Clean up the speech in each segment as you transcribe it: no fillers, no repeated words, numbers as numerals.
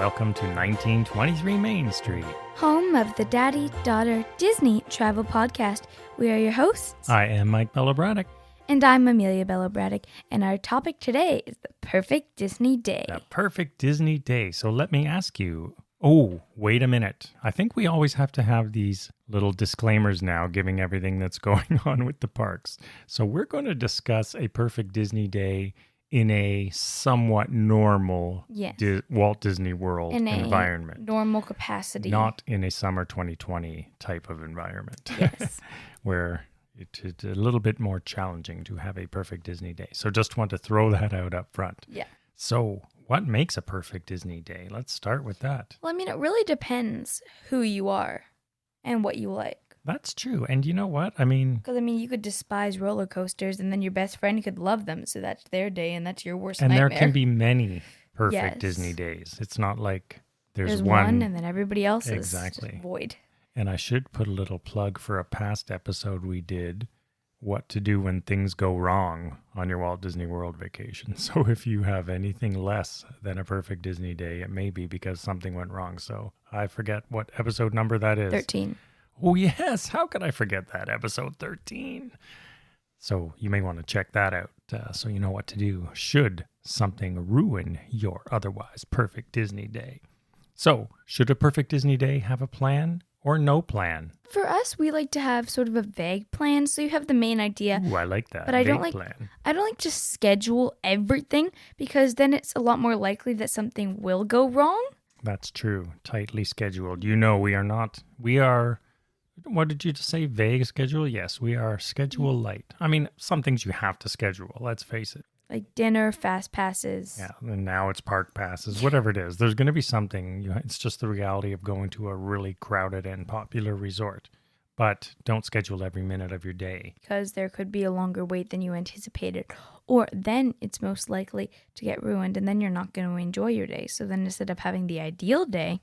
welcome to 1923 Main Street. Home of the Daddy-Daughter Disney Travel Podcast. We are your hosts. I am Mike Bello-Braddock. And I'm Amelia Bello-Braddock. And our topic today is the perfect Disney day. The perfect Disney day. So let me ask you, wait a minute. I think we always have to have these little disclaimers now, giving everything that's going on with the parks. So we're going to discuss a perfect Disney day in a somewhat normal Walt Disney World environment. Normal capacity. Not in a summer 2020 type of environment. Yes. Where it's a little bit more challenging to have a perfect Disney day. So just want to throw that out up front. Yeah. So what makes a perfect Disney day? Let's start with that. Well, I mean, it really depends who you are and what you like. That's true. And you know what? I mean... Because, you could despise roller coasters and then your best friend could love them. So that's their day and that's your worst nightmare. And there can be many perfect Disney days. It's not like there's one and then everybody else is just void. And I should put a little plug for a past episode we did, what to do when things go wrong on your Walt Disney World vacation. So if you have anything less than a perfect Disney day, it may be because something went wrong. So I forget what episode number that is. 13. Oh, yes. How could I forget that? Episode 13. So you may want to check that out so you know what to do should something ruin your otherwise perfect Disney day. So should a perfect Disney day have a plan or no plan? For us, we like to have sort of a vague plan, so you have the main idea. Ooh, I like that. But I don't like to schedule everything because then it's a lot more likely that something will go wrong. That's true. Tightly scheduled. We are... What did you just say? Vague schedule? Yes, we are schedule light. Some things you have to schedule, let's face it. Like dinner, fast passes. Yeah, and now it's park passes, whatever it is. There's going to be something. It's just the reality of going to a really crowded and popular resort. But don't schedule every minute of your day. Because there could be a longer wait than you anticipated. Or then it's most likely to get ruined and then you're not going to enjoy your day. So then instead of having the ideal day,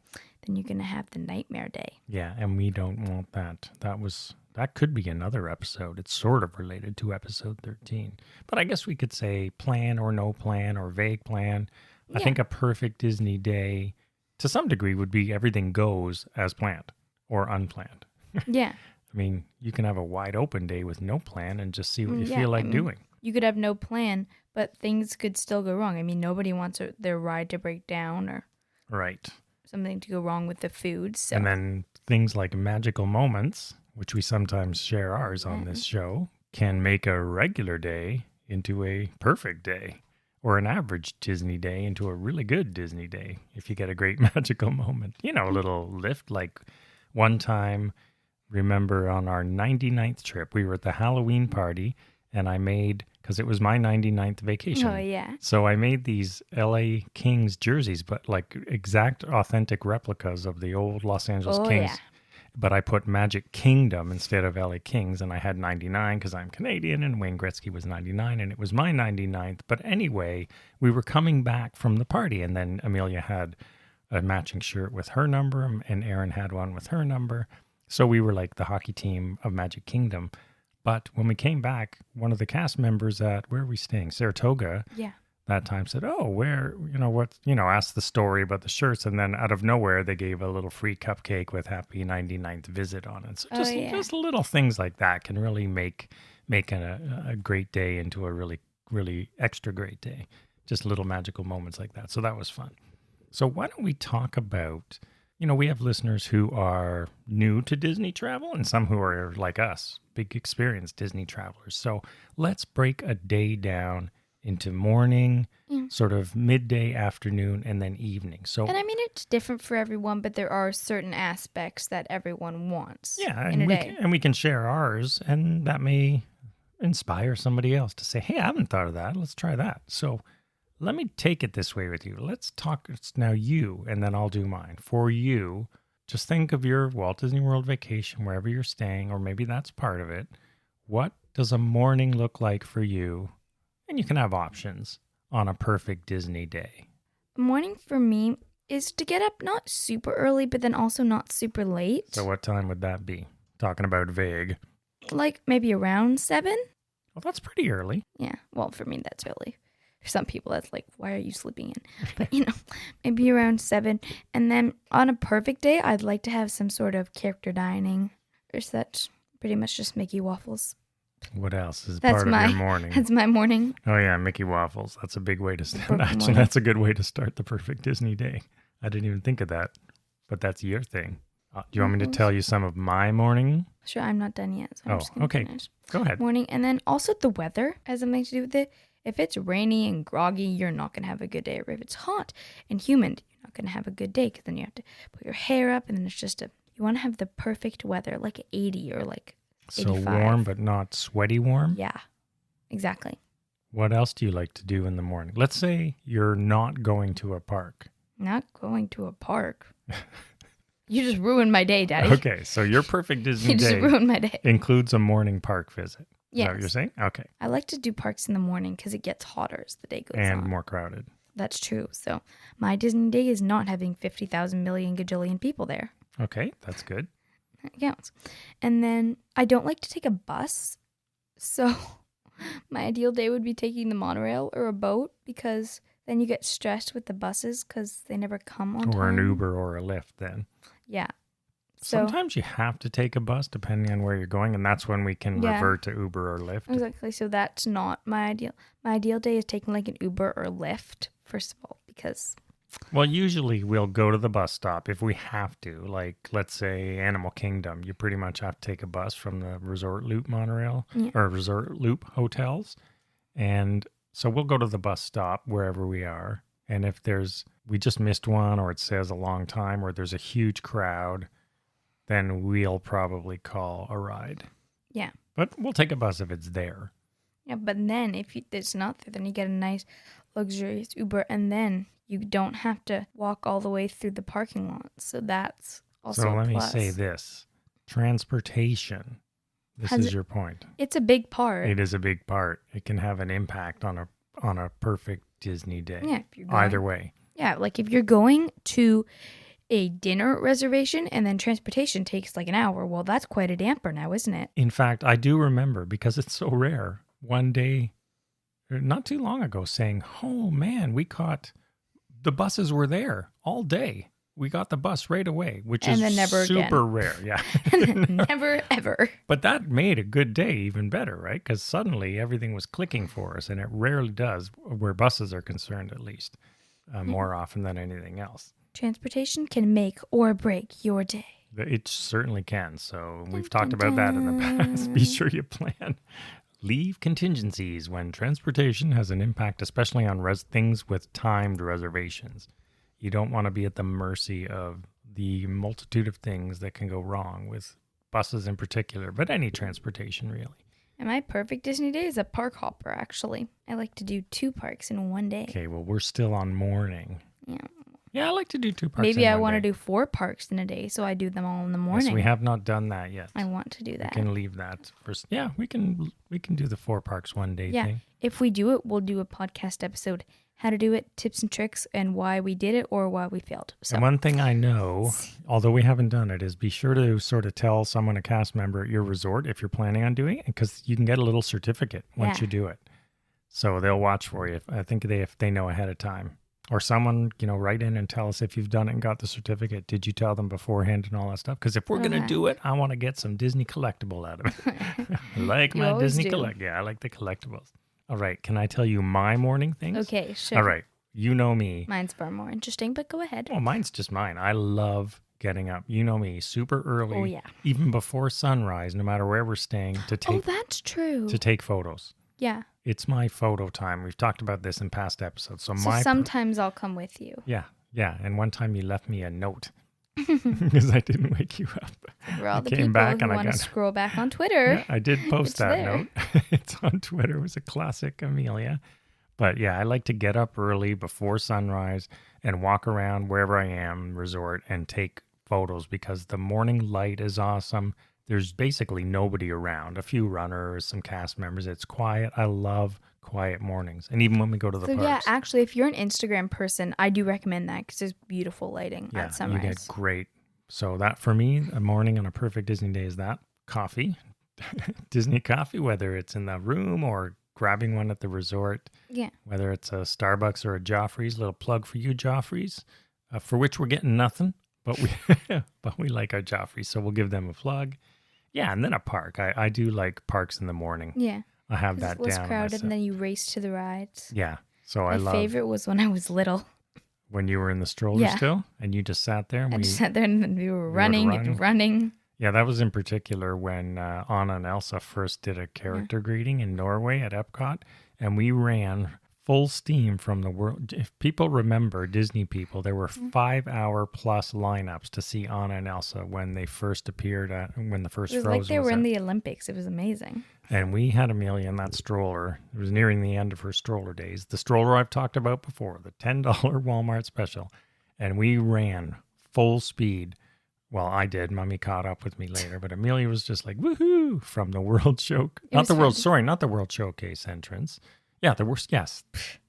then you're going to have the nightmare day. Yeah, and we don't want that. That could be another episode. It's sort of related to episode 13. But I guess we could say plan or no plan or vague plan. Yeah. I think a perfect Disney day, to some degree, would be everything goes as planned or unplanned. Yeah. You can have a wide open day with no plan and just see what you feel like doing. You could have no plan, but things could still go wrong. Nobody wants their ride to break down or something to go wrong with the food. So. And then things like magical moments, which we sometimes share ours on this show, can make a regular day into a perfect day or an average Disney day into a really good Disney day if you get a great magical moment. A little lift. Like one time, remember on our 99th trip, we were at the Halloween party and I made, because it was my 99th vacation. Oh, yeah. So I made these LA Kings jerseys, but like exact authentic replicas of the old Los Angeles Kings. Yeah. But I put Magic Kingdom instead of LA Kings, and I had 99 because I'm Canadian, and Wayne Gretzky was 99, and it was my 99th. But anyway, we were coming back from the party, and then Amelia had a matching shirt with her number, and Erin had one with her number. So we were like the hockey team of Magic Kingdom. But when we came back, one of the cast members at, where are we staying? Saratoga. Yeah. That time said, asked the story about the shirts. And then out of nowhere, they gave a little free cupcake with happy 99th visit on it. So just little things like that can really make a great day into a really, really extra great day. Just little magical moments like that. So that was fun. So why don't we talk about, we have listeners who are new to Disney travel and some who are like us, big experienced Disney travelers. So let's break a day down into morning, sort of midday, afternoon, and then evening. So, and it's different for everyone, but there are certain aspects that everyone wants. Yeah, in a day. And we can share ours, and that may inspire somebody else to say, "Hey, I haven't thought of that. Let's try that." So, let me take it this way with you. Let's talk. It's now you, and then I'll do mine. For you, just think of your Walt Disney World vacation, wherever you're staying, or maybe that's part of it. What does a morning look like for you? And you can have options on a perfect Disney day. Morning for me is to get up not super early, but then also not super late. So what time would that be? Talking about vague. Like maybe around 7? Well, that's pretty early. Yeah, well, for me, that's early. For some people, that's like, why are you sleeping in? But, maybe around 7. And then on a perfect day, I'd like to have some sort of character dining or such. Pretty much just Mickey waffles. What else is part of your morning? That's my morning. Oh, yeah, Mickey waffles. That's a big way to start. Actually, that's a good way to start the perfect Disney day. I didn't even think of that, but that's your thing. Do you want me to tell you some of my morning? Sure, I'm not done yet. So I'm just gonna finish. Go ahead. Morning, and then also the weather has something to do with it. If it's rainy and groggy, you're not going to have a good day. Or if it's hot and humid, you're not going to have a good day because then you have to put your hair up, and then it's just you want to have the perfect weather, like 80 or like 85. So warm but not sweaty warm? Yeah, exactly. What else do you like to do in the morning? Let's say you're not going to a park. Not going to a park? You just ruined my day, Daddy. Okay, so your perfect Disney day ruined my day. Includes a morning park visit. Yes. Is that what you're saying? Okay. I like to do parks in the morning because it gets hotter as the day goes on. And more crowded. That's true. So my Disney day is not having 50,000 million gajillion people there. Okay, that's good. That counts. And then I don't like to take a bus. So my ideal day would be taking the monorail or a boat because then you get stressed with the buses because they never come on time. Or an Uber or a Lyft then. Yeah. So, sometimes you have to take a bus depending on where you're going, and that's when we can revert to Uber or Lyft. Exactly. So that's not my ideal. My ideal day is taking like an Uber or Lyft, first of all, because... Well, usually we'll go to the bus stop if we have to. Like, let's say Animal Kingdom, you pretty much have to take a bus from the Resort Loop monorail or Resort Loop hotels. And so we'll go to the bus stop wherever we are. And if we just missed one or it says a long time or there's a huge crowd, then we'll probably call a ride. Yeah. But we'll take a bus if it's there. Yeah, but then if it's not there, then you get a nice luxurious Uber and then you don't have to walk all the way through the parking lot. So that's also a plus. So let me say this. Transportation. This is your point. It's a big part. It is a big part. It can have an impact on a perfect Disney day. Yeah, if you're going, either way. Yeah, like if you're going to a dinner reservation and then transportation takes like an hour, well, that's quite a damper now, isn't it? In fact, I do remember, because it's so rare, one day, not too long ago, saying, oh man, the buses were there all day. We got the bus right away, which is super rare. Yeah. Never, ever. But that made a good day even better, right? Because suddenly everything was clicking for us, and it rarely does, where buses are concerned at least, more often than anything else. Transportation can make or break your day. It certainly can. So we've talked about that in the past. Be sure you plan. Leave contingencies when transportation has an impact, especially on things with timed reservations. You don't want to be at the mercy of the multitude of things that can go wrong with buses in particular, but any transportation really. And my perfect Disney day is a park hopper, actually. I like to do 2 parks in one day. Okay, well, we're still on morning. Yeah. Yeah, I like to do 2 parks Maybe in I one want day. to do 4 parks in a day, so I do them all in the morning. Yes, we have not done that yet. I want to do that. We can leave that first. Yeah, we can do the 4 parks one day thing. If we do it, we'll do a podcast episode. How to do it, tips and tricks, and why we did it or why we failed. So. And one thing I know, although we haven't done it, is be sure to sort of tell someone, a cast member at your resort, if you're planning on doing it, because you can get a little certificate once you do it. So they'll watch for you. I think if they know ahead of time. Or someone, write in and tell us if you've done it and got the certificate. Did you tell them beforehand and all that stuff? Because if we're going to do it, I want to get some Disney collectible out of it. I like my Disney collect. Yeah, I like the collectibles. All right. Can I tell you my morning things? Okay, sure. All right. You know me. Mine's far more interesting, but go ahead. Oh, mine's just mine. I love getting up. You know me, super early. Oh, yeah. Even before sunrise, no matter where we're staying, to take. Oh, that's true. To take photos. Yeah. It's my photo time. We've talked about this in past episodes. So sometimes I'll come with you. Yeah. And one time you left me a note because I didn't wake you up. For all the people who want to scroll back on Twitter. Yeah, I did post that note. It's on Twitter. It was a classic, Amelia. But yeah, I like to get up early before sunrise and walk around wherever I am, resort, and take photos because the morning light is awesome. There's basically nobody around, a few runners, some cast members. It's quiet. I love quiet mornings. And even when we go to the parks. Yeah, actually, if you're an Instagram person, I do recommend that because there's beautiful lighting at sunrise. You get great. So that, for me, a morning on a perfect Disney day is that. Coffee. Disney coffee, whether it's in the room or grabbing one at the resort. Yeah. Whether it's a Starbucks or a Joffrey's, little plug for you, Joffrey's, for which we're getting nothing, but we but we like our Joffrey's, so we'll give them a plug. Yeah, and then a park. I do like parks in the morning. Yeah. I have that down. It was crowded, and then you race to the rides. Yeah. So My favorite was when I was little. When you were in the stroller still, and you just sat there. I just sat there, and then we were running and running. Yeah, that was in particular when Anna and Elsa first did a character greeting in Norway at Epcot, and we ran full steam from the world. If people remember, Disney people, there were 5-hour plus lineups to see Anna and Elsa when they first appeared when the first Frozen was. It was like they were in the Olympics. It was amazing. And we had Amelia in that stroller. It was nearing the end of her stroller days. The stroller I've talked about before, the $10 Walmart special. And we ran full speed. Well, I did. Mommy caught up with me later. But Amelia was just like, woohoo, from the World Not the World Showcase entrance. Yeah, the worst. Yes.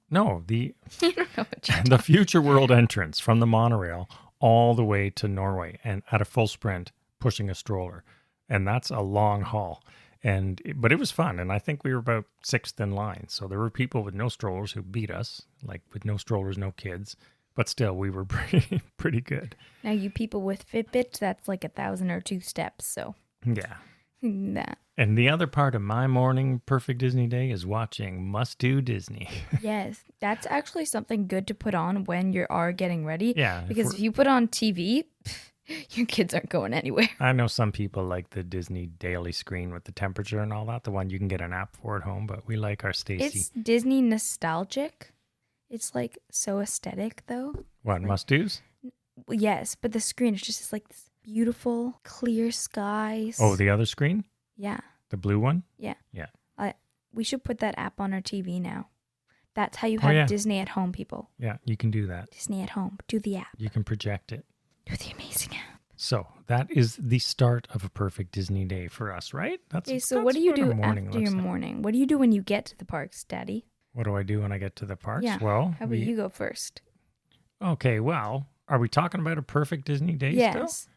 No, the the Future World entrance from the monorail all the way to Norway and at a full sprint pushing a stroller. And that's a long haul. But it was fun, and I think we were about 6th in line. So there were people with no strollers who beat us, like with no strollers, no kids. But still, we were pretty good. Now, you people with Fitbits, that's like 1,000 or 2 steps, so. Yeah. That. And the other part of my morning perfect Disney day is watching Must Do Disney. Yes, that's actually something good to put on when you are getting ready. Yeah. Because if you put on TV... your kids aren't going anywhere. I know some people like the Disney daily screen with the temperature and all that, the one you can get an app for at home, but we like our Stacy. It's Disney nostalgic. It's like so aesthetic though. What, like, must-dos? Yes, but the screen is just like this beautiful, clear skies. Oh, the other screen? Yeah. The blue one? Yeah. Yeah. We should put that app on our TV now. That's how you have Disney at home, people. Yeah, you can do that. Disney at home. Do the app. You can project it. Do the amazing app. So that is the start of a perfect Disney day for us, right? So what do you do after your morning? What do you do when you get to the parks, Daddy? What do I do when I get to the parks? Yeah. Well, how about you go first? Okay, well, are we talking about a perfect Disney day still? Yes.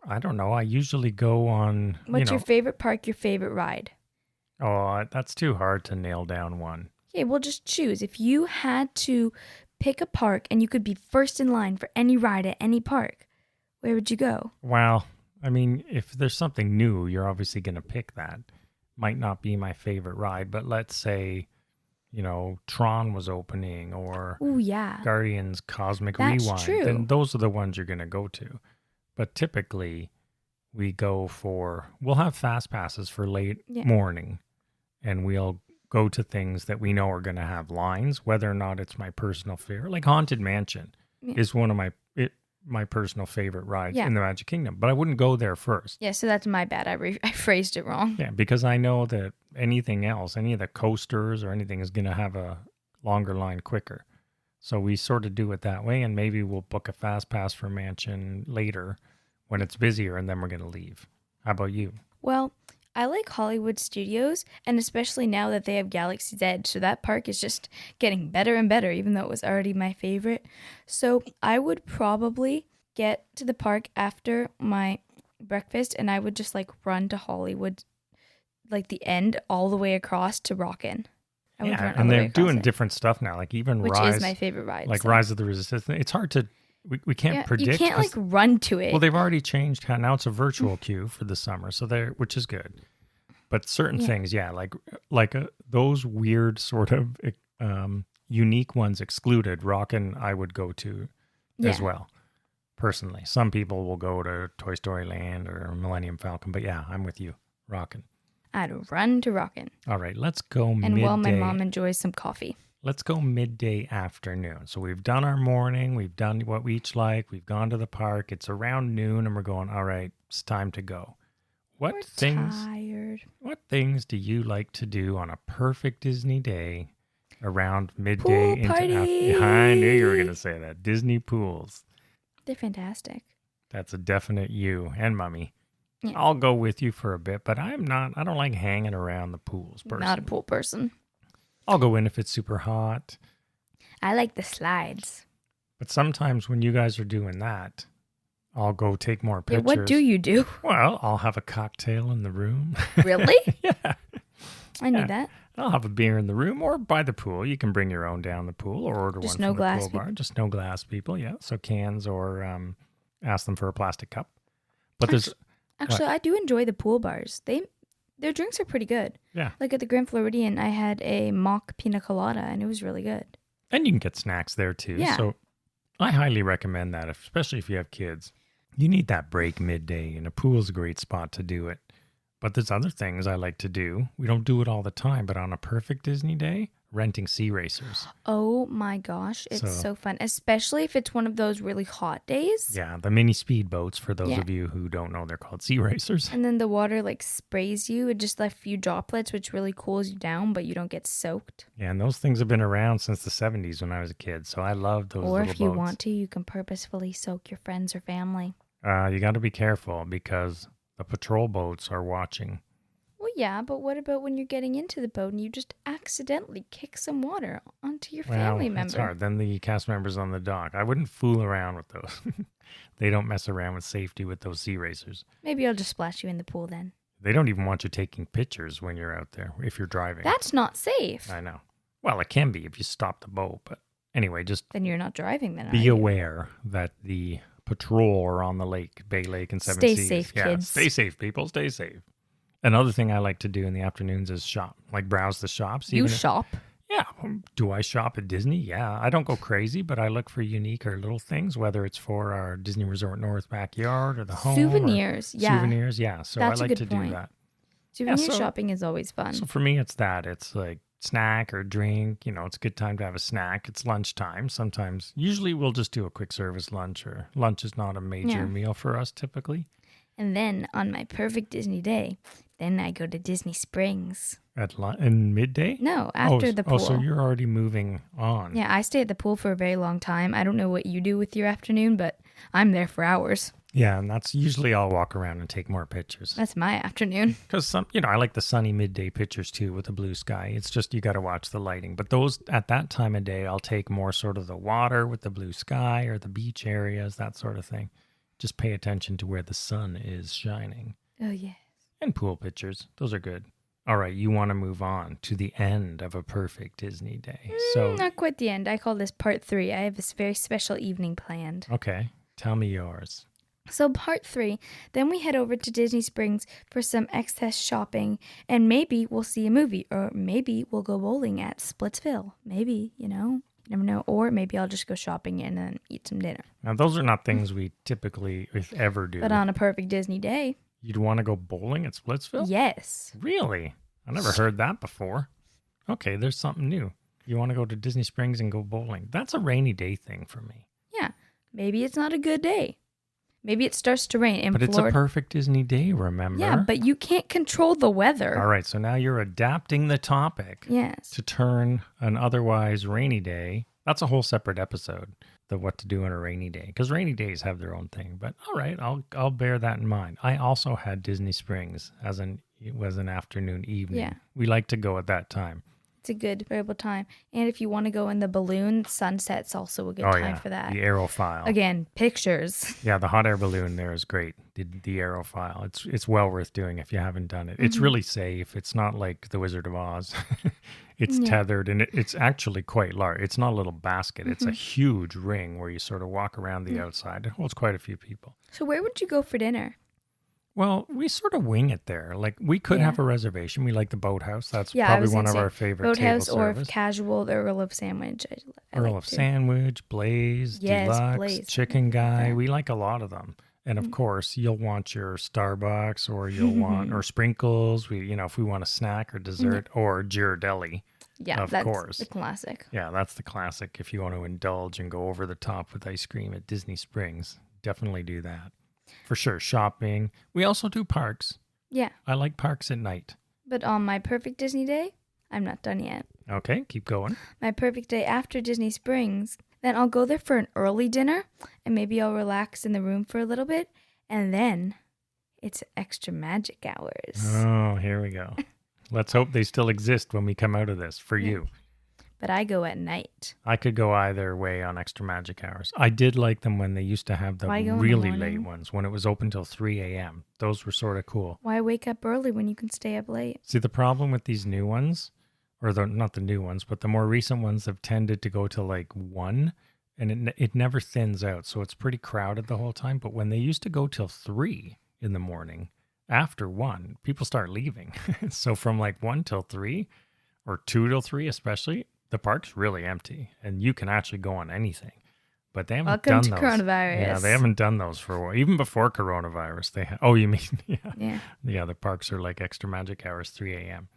I don't know. I usually go on, What's your favorite park, your favorite ride? Oh, that's too hard to nail down one. Okay, well, just choose. If you had to pick a park and you could be first in line for any ride at any park, where would you go? Well, I mean, if there's something new, you're obviously going to pick that. Might not be my favorite ride, but let's say, Tron was opening or Guardians Cosmic Rewind. True. Then those are the ones you're going to go to. But typically, we'll have fast passes for late morning, and we'll go to things that we know are going to have lines, whether or not it's my personal favorite. Like Haunted Mansion is one of my personal favorite rides in the Magic Kingdom, but I wouldn't go there first. Yeah, so that's my bad. I phrased it wrong. Yeah, because I know that anything else, any of the coasters or anything is going to have a longer line quicker. So we sort of do it that way, and maybe we'll book a fast pass for Mansion later when it's busier, and then we're going to leave. How about you? Well, I like Hollywood Studios, and especially now that they have Galaxy's Edge, so that park is just getting better and better, even though it was already my favorite. So I would probably get to the park after my breakfast, and I would just run to Hollywood, the end all the way across to Rockin'. Yeah, and they're doing different stuff now, like even Which Rise. Which is my favorite ride. Like Rise of the Resistance. It's hard to... We can't predict. You can't run to it. Well, they've already changed. Now it's a virtual queue for the summer, which is good. But certain things, those weird sort of unique ones excluded, Rockin' I would go to as well, personally. Some people will go to Toy Story Land or Millennium Falcon, but yeah, I'm with you, Rockin'. I'd run to Rockin'. All right, let's go midday. And while my mom enjoys some coffee. Let's go midday afternoon. So we've done our morning. We've done what we each like. We've gone to the park. It's around noon, and we're going, all right, it's time to go. We're tired. What things do you like to do on a perfect Disney day around midday? Pool party. I knew you were going to say that. Disney pools. They're fantastic. That's a definite you and Mommy. Yeah. I'll go with you for a bit, but I don't like hanging around the pools personally. Not a pool person. I'll go in if it's super hot. I like the slides. But sometimes when you guys are doing that, I'll go take more pictures. Yeah, what do you do? Well, I'll have a cocktail in the room. Really? Yeah. I knew that. I'll have a beer in the room or by the pool. You can bring your own down the pool or order Just one no from the glass pool bar. people. Just no glass people, yeah. So cans or ask them for a plastic cup. But there's Actually, I do enjoy the pool bars. Their drinks are pretty good. Yeah. Like at the Grand Floridian, I had a mock pina colada, and it was really good. And you can get snacks there too. Yeah. So I highly recommend that, especially if you have kids. You need that break midday, and a pool's a great spot to do it. But there's other things I like to do. We don't do it all the time, but on a perfect Disney day, renting sea racers. Oh my gosh, it's so fun, especially if it's one of those really hot days. Yeah, the mini speedboats, for those Yeah. of you who don't know, they're called sea racers. And then the water like sprays you. It just left a few droplets, which really cools you down, but you don't get soaked. Yeah, and those things have been around since the 70s when I was a kid, so I love those Or little if you boats. want to, you can purposefully soak your friends or family. You got to be careful because the patrol boats are watching. Well, yeah, but what about when you're getting into the boat and you just accidentally kick some water onto your family member? It's hard. Then the cast members on the dock. I wouldn't fool around with those. They don't mess around with safety with those sea racers. Maybe I'll just splash you in the pool then. They don't even want you taking pictures when you're out there if you're driving. That's not safe. I know. Well, it can be if you stop the boat, but anyway, just Then you're not driving then. be aware that the patrol are on the lake, Bay Lake and Seven Stay Seas. safe, kids. Stay safe, people. Stay safe. Another thing I like to do in the afternoons is shop, like browse the shops. You shop? Yeah. Do I shop at Disney? Yeah. I don't go crazy, but I look for unique or little things, whether it's for our Disney Resort North backyard or the home. Souvenirs, yeah. Souvenirs, yeah. So That's a I like good to point. do that. Souvenir shopping is always fun. So for me, it's that. It's like snack or drink. You know, it's a good time to have a snack. It's lunchtime. Sometimes, usually we'll just do a quick service lunch, or lunch is not a major meal for us typically. And then on my perfect Disney day, then I go to Disney Springs. In midday? No, after the pool. Oh, so you're already moving on. Yeah, I stay at the pool for a very long time. I don't know what you do with your afternoon, but I'm there for hours. Yeah, and that's usually I'll walk around and take more pictures. That's my afternoon. Because I like the sunny midday pictures too with the blue sky. It's just you got to watch the lighting. But those at that time of day, I'll take more sort of the water with the blue sky or the beach areas, that sort of thing. Just pay attention to where the sun is shining. Oh, yes. And pool pictures. Those are good. All right, you want to move on to the end of a perfect Disney day. So Not quite the end. I call this part 3. I have this very special evening planned. Okay, tell me yours. So part 3, then we head over to Disney Springs for some excess shopping, and maybe we'll see a movie, or maybe we'll go bowling at Splitsville. Maybe, you never know. Or maybe I'll just go shopping and then eat some dinner. Now, those are not things we typically, if ever, do. But on a perfect Disney day. You'd want to go bowling at Splitsville? Yes. Really? I never heard that before. Okay, there's something new. You want to go to Disney Springs and go bowling. That's a rainy day thing for me. Yeah. Maybe it's not a good day. Maybe it starts to rain in But Florida. it's a perfect Disney day, remember? Yeah, but you can't control the weather. All right, so now you're adapting the topic Yes. to turn an otherwise rainy day. That's a whole separate episode, the what to do on a rainy day, because rainy days have their own thing. But all right, I'll bear that in mind. I also had Disney Springs it was an afternoon evening. Yeah. We like to go at that time. It's a good variable time. And if you want to go in the balloon, sunset's also a good time for that. The aerophile. Again, pictures. Yeah, the hot air balloon there is great. The aerophile. It's well worth doing if you haven't done it. It's really safe. It's not like the Wizard of Oz. It's tethered and it's actually quite large. It's not a little basket. It's a huge ring where you sort of walk around the outside. It holds quite a few people. So where would you go for dinner? Well, we sort of wing it there. Like we could have a reservation. We like the Boathouse. That's I probably was one gonna of say our favorite Boathouse table or service. casual, the Earl of Sandwich. I Earl like of too. Sandwich, Blaze, Yes, Deluxe, Blaze. Chicken Guy. Yeah. We like a lot of them. And of course, you'll want your Starbucks or you'll want or sprinkles. If we want a snack or dessert or Ghirardelli. Yeah, of that's course. the classic. Yeah, that's the classic. If you want to indulge and go over the top with ice cream at Disney Springs, definitely do that. For sure, shopping. We also do parks. Yeah, I like parks at night. but on my perfect Disney day, I'm not done yet. Okay, keep going. My perfect day after Disney Springs, then I'll go there for an early dinner, and maybe I'll relax in the room for a little bit, and then it's extra magic hours. Oh, here we go. Let's hope they still exist when we come out of this for you. But I go at night. I could go either way on extra magic hours. I did like them when they used to have the Why go in the really morning? late ones, when it was open till 3 a.m. Those were sort of cool. Why wake up early when you can stay up late? See, the problem with these new ones, or not the new ones, but the more recent ones have tended to go to like 1, and it never thins out. So it's pretty crowded the whole time. But when they used to go till 3 in the morning, after 1, people start leaving. So from like 1 till 3 or 2 till 3, especially, the park's really empty and you can actually go on anything. But they haven't Welcome done to those. coronavirus. Yeah, they haven't done those for a while. Even before coronavirus, oh, you mean, Yeah. Yeah, the parks are like extra magic hours, 3 a.m.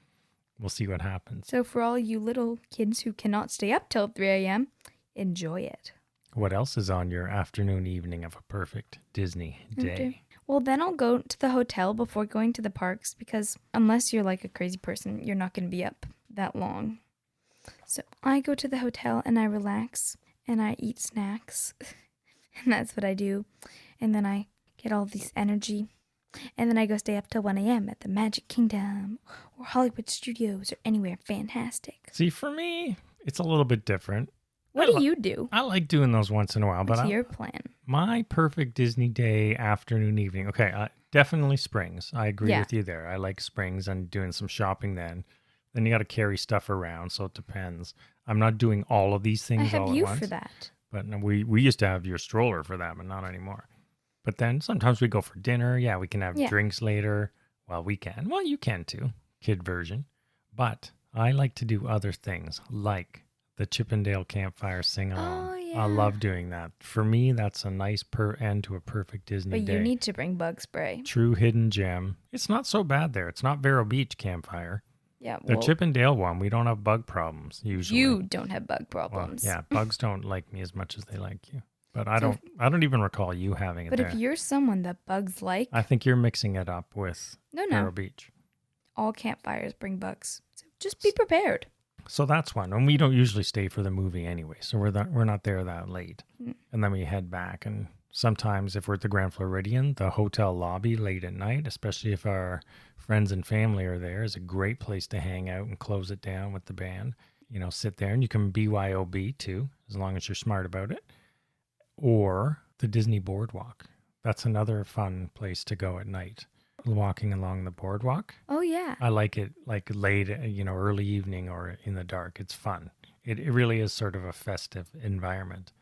We'll see what happens. So for all you little kids who cannot stay up till 3 a.m., enjoy it. What else is on your afternoon, evening of a perfect Disney day? Okay. Well, then I'll go to the hotel before going to the parks because unless you're like a crazy person, you're not going to be up that long. So I go to the hotel and I relax and I eat snacks. And that's what I do. And then I get all this energy. And then I go stay up till 1 a.m. at the Magic Kingdom or Hollywood Studios or anywhere fantastic. See, for me, it's a little bit different. What do you do? I like doing those once in a while. What's your plan? My perfect Disney day, afternoon, evening. Okay, definitely springs. I agree with you there. I like springs and doing some shopping then. Then you got to carry stuff around, so it depends. I'm not doing all of these things all at once. I have you for that. But we used to have your stroller for that, but not anymore. But then sometimes we go for dinner. Yeah, we can have drinks later. Well, we can. Well, you can too, kid version. But I like to do other things like the Chippendale Campfire Sing-Along. Oh, yeah. I love doing that. For me, that's a nice end to a perfect Disney day. But you need to bring bug spray. True hidden gem. It's not so bad there. It's not Vero Beach Campfire. Yeah, the Chippendale one, we don't have bug problems usually. You don't have bug problems. Well, yeah, bugs don't like me as much as they like you. But I don't even recall you having it there. But if you're someone that bugs like... I think you're mixing it up with Vero Beach. All campfires bring bugs. So just be prepared. So that's one. And we don't usually stay for the movie anyway. So we're not there that late. And then we head back. And sometimes if we're at the Grand Floridian, the hotel lobby late at night, especially if our friends and family are there, is a great place to hang out and close it down with the band. You know, sit there and you can BYOB too, as long as you're smart about it. Or the Disney Boardwalk. That's another fun place to go at night. Walking along the boardwalk. Oh, yeah. I like it like late, early evening or in the dark. It's fun. It really is sort of a festive environment.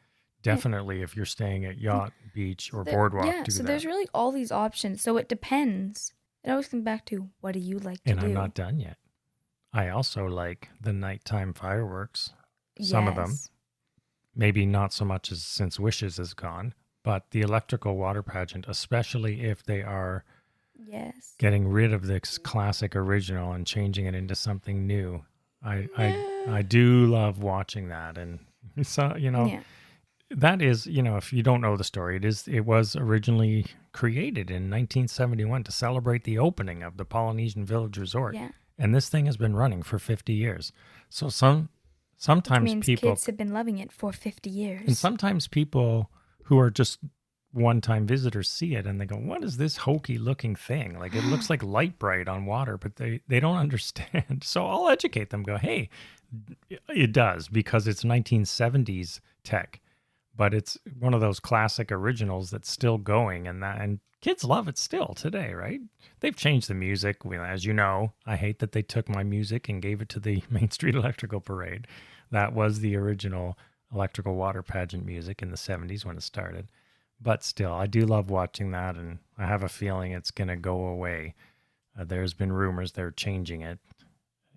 Definitely if you're staying at Yacht, Beach, or Boardwalk. Yeah, so there's really all these options. So it depends. It always comes back to what do you like to do? And I'm not done yet. I also like the nighttime fireworks. Some of them. Maybe not so much as since Wishes is gone, but the electrical water pageant, especially if they are getting rid of this classic original and changing it into something new. I do love watching that. And so, that is, if you don't know the story, it was originally created in 1971 to celebrate the opening of the Polynesian Village Resort. Yeah. And this thing has been running for 50 years. So sometimes Which means people... kids have been loving it for 50 years. And sometimes people who are just one-time visitors see it and they go, what is this hokey looking thing? Like, it looks like light bright on water, but they don't understand. So I'll educate them, go, hey, it does, because it's 1970s tech, but it's one of those classic originals that's still going, and kids love it still today, right? They've changed the music. As you know, I hate that they took my music and gave it to the Main Street Electrical Parade. That was the original electrical water pageant music in the 70s when it started. But still, I do love watching that, and I have a feeling it's going to go away. There's been rumors they're changing it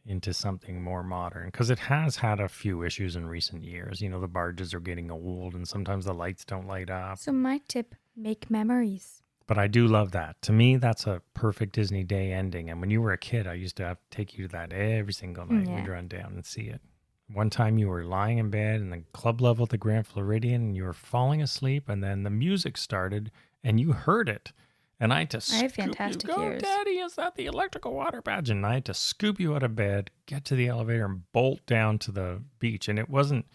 into something more modern, because it has had a few issues in recent years. The barges are getting old, and sometimes the lights don't light up. So my tip, make memories. But I do love that. To me, that's a perfect Disney day ending. And when you were a kid, I used to have to take you to that every single night. We'd run down and see it. One time you were lying in bed in the club level at the Grand Floridian and you were falling asleep, and then the music started and you heard it. And I had to scoop fantastic you. Go, ears. Daddy, is that the electrical water pageant? And I had to scoop you out of bed, get to the elevator, and bolt down to the beach. And it wasn't,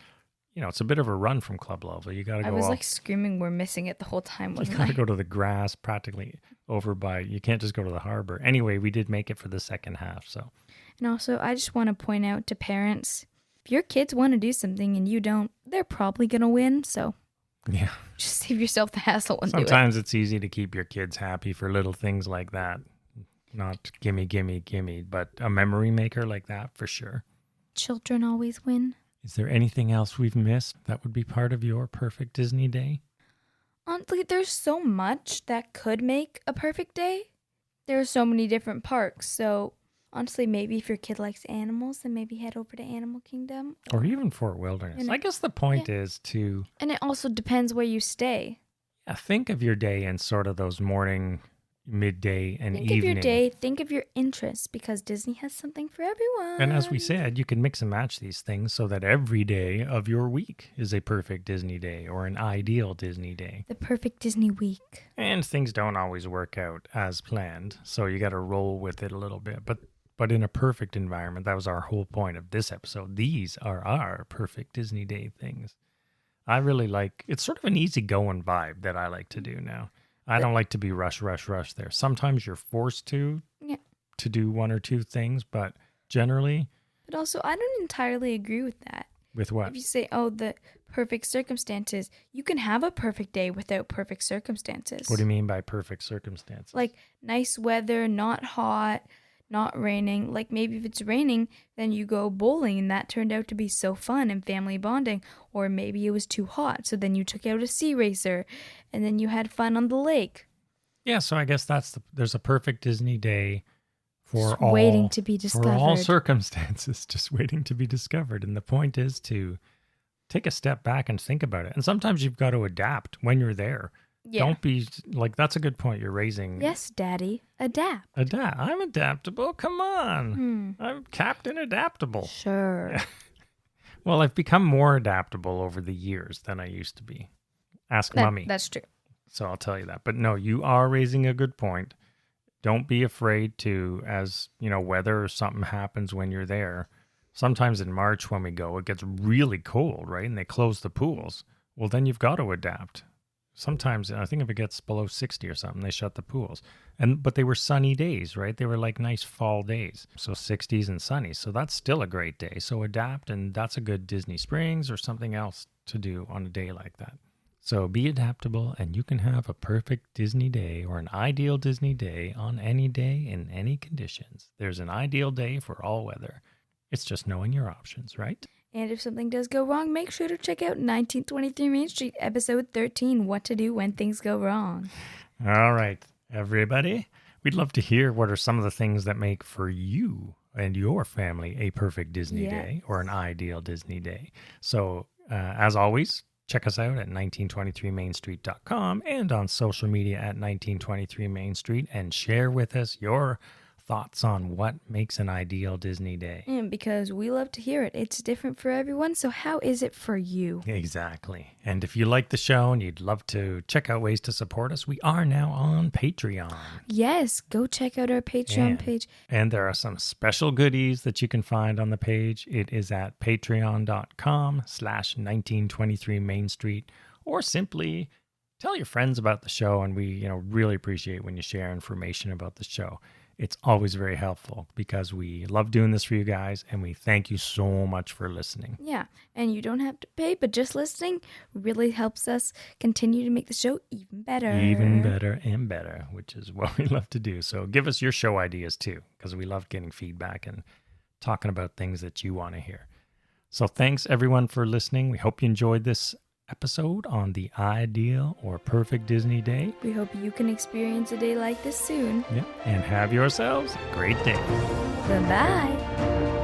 it's a bit of a run from club level. You got to go. I was like screaming, we're missing it the whole time, wasn't You got to go to the grass practically over by, you can't just go to the harbor. Anyway, we did make it for the second half. So. And also, I just want to point out to parents, if your kids want to do something and you don't, they're probably going to win. So yeah, just save yourself the hassle and Sometimes do it. It's easy to keep your kids happy for little things like that. Not gimme, but a memory maker like that for sure. children always win. Is there anything else we've missed that would be part of your perfect Disney day? Honestly, there's so much that could make a perfect day. There are so many different parks, so honestly, maybe if your kid likes animals, then maybe head over to Animal Kingdom. Or even Fort Wilderness. I guess the point is to... And it also depends where you stay. Yeah, think of your day in sort of those morning, midday, and evening. Think of your day, think of your interests, because Disney has something for everyone. And as we said, you can mix and match these things so that every day of your week is a perfect Disney day or an ideal Disney day. The perfect Disney week. And things don't always work out as planned, so you got to roll with it a little bit. But in a perfect environment, that was our whole point of this episode. These are our perfect Disney day things. I really like, it's sort of an easygoing vibe that I like to do now. I don't like to be rush there. Sometimes you're forced to do one or two things, but generally... But also, I don't entirely agree with that. With what? If you say, the perfect circumstances, you can have a perfect day without perfect circumstances. What do you mean by perfect circumstances? Like nice weather, not hot, not raining. Like maybe if it's raining, then you go bowling and that turned out to be so fun and family bonding. Or maybe it was too hot, so then you took out a sea racer and then you had fun on the lake. Yeah, so I guess there's a perfect Disney day for just waiting to be discovered. For all circumstances, just waiting to be discovered. And the point is to take a step back and think about it. And sometimes you've got to adapt when you're there. Yeah. Don't be like, that's a good point you're raising. Yes, Daddy. Adapt. I'm adaptable. Come on. I'm Captain Adaptable. Sure. Well, I've become more adaptable over the years than I used to be. Ask Mummy. That's true. So I'll tell you that. But no, you are raising a good point. Don't be afraid to, as weather or something happens when you're there. Sometimes in March when we go, it gets really cold, right? And they close the pools. Well, then you've got to adapt. Sometimes, I think if it gets below 60 or something, they shut the pools. But they were sunny days, right? They were like nice fall days. So 60s and sunny. So that's still a great day. So adapt, and that's a good Disney Springs or something else to do on a day like that. So be adaptable, and you can have a perfect Disney day or an ideal Disney day on any day in any conditions. There's an ideal day for all weather. It's just knowing your options, right? And if something does go wrong, make sure to check out 1923 Main Street, episode 13, What to Do When Things Go Wrong. All right, everybody. We'd love to hear what are some of the things that make for you and your family a perfect Disney day or an ideal Disney day. So, as always, check us out at 1923mainstreet.com and on social media at 1923 Main Street, and share with us your thoughts on what makes an ideal Disney day. And because we love to hear it. It's different for everyone, so how is it for you? Exactly. And if you like the show and you'd love to check out ways to support us, we are now on Patreon. Yes, go check out our Patreon page. And there are some special goodies that you can find on the page. It is at patreon.com/1923 Main Street, or simply tell your friends about the show. And we, really appreciate when you share information about the show. It's always very helpful because we love doing this for you guys, and we thank you so much for listening. Yeah, and you don't have to pay, but just listening really helps us continue to make the show even better. Even better and better, which is what we love to do. So give us your show ideas too, because we love getting feedback and talking about things that you want to hear. So thanks everyone for listening. We hope you enjoyed this episode on the ideal or perfect Disney day. We hope you can experience a day like this soon. Yep. And have yourselves a great day. Goodbye.